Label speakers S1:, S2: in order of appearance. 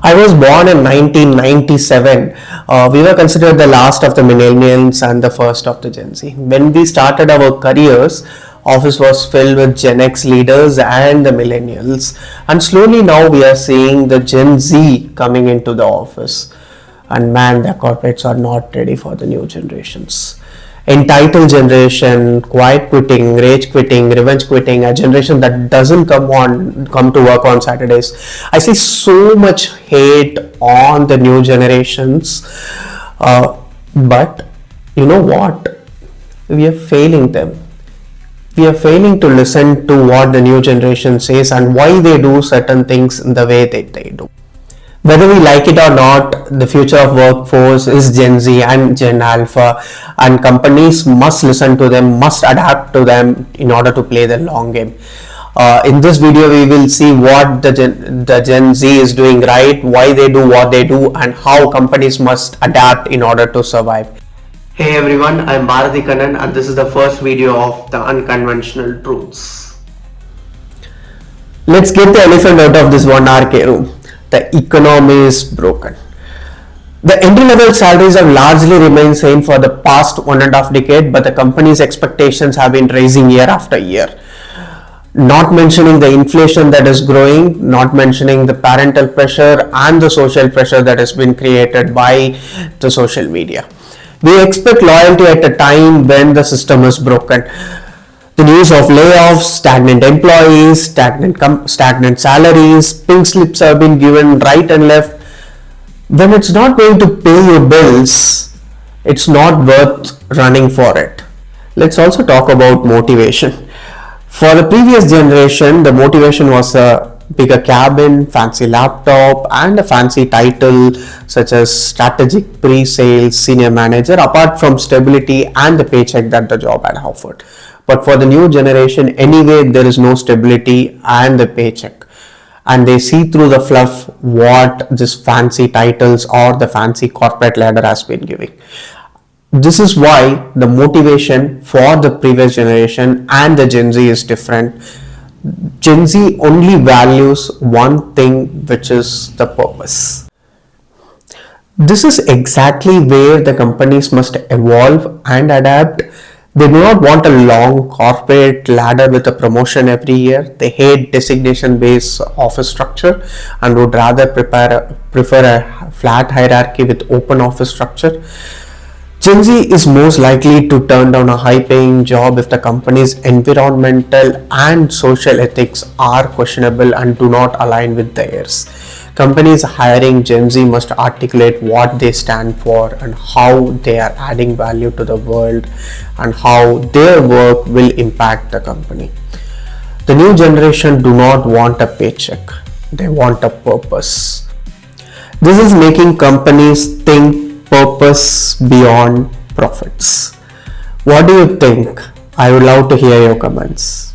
S1: I was born in 1997. We were considered the last of the millennials and the first of the Gen Z. When we started our careers, office was filled with Gen X leaders and the millennials. And slowly now we are seeing the Gen Z coming into the office. And man, the corporates are not ready for the new generations. Entitled generation, quiet quitting, rage quitting, revenge quitting, a generation that doesn't come to work on Saturdays. I see so much hate on the new generations, but you know what? We are failing them. We are failing to listen to what the new generation says and why they do certain things in the way that they do. Whether we like it or not, the future of workforce is Gen Z and Gen Alpha, and companies must listen to them, must adapt to them in order to play the long game. In this video, we will see what the Gen Z is doing right, why they do what they do, and how companies must adapt in order to survive. Hey everyone, I'm Bharati Kannan, and this is the first video of the Unconventional Truths. Let's get the elephant out of this 1 RK room. The economy is broken. The entry-level salaries have largely remained same for the past 1.5 decades, but the company's expectations have been rising year after year. Not mentioning the inflation that is growing, not mentioning the parental pressure and the social pressure that has been created by the social media. We expect loyalty at a time when the system is broken. The news of layoffs, stagnant employees, stagnant salaries, pink slips have been given right and left. When it's not going to pay your bills, it's not worth running for it. Let's also talk about motivation. For the previous generation, the motivation was a bigger cabin, fancy laptop, and a fancy title such as strategic pre-sales senior manager, apart from stability and the paycheck that the job had offered. But for the new generation, anyway, there is no stability and the paycheck. And they see through the fluff what this fancy titles or the fancy corporate ladder has been giving. This is why the motivation for the previous generation and the Gen Z is different. Gen Z only values one thing, which is the purpose. This is exactly where the companies must evolve and adapt. They do not want a long corporate ladder with a promotion every year. They hate designation-based office structure and would rather prefer a flat hierarchy with open office structure. Gen Z is most likely to turn down a high-paying job if the company's environmental and social ethics are questionable and do not align with theirs. Companies hiring Gen Z must articulate what they stand for and how they are adding value to the world and how their work will impact the company. The new generation do not want a paycheck. They want a purpose. This is making companies think purpose beyond profits. What do you think? I would love to hear your comments.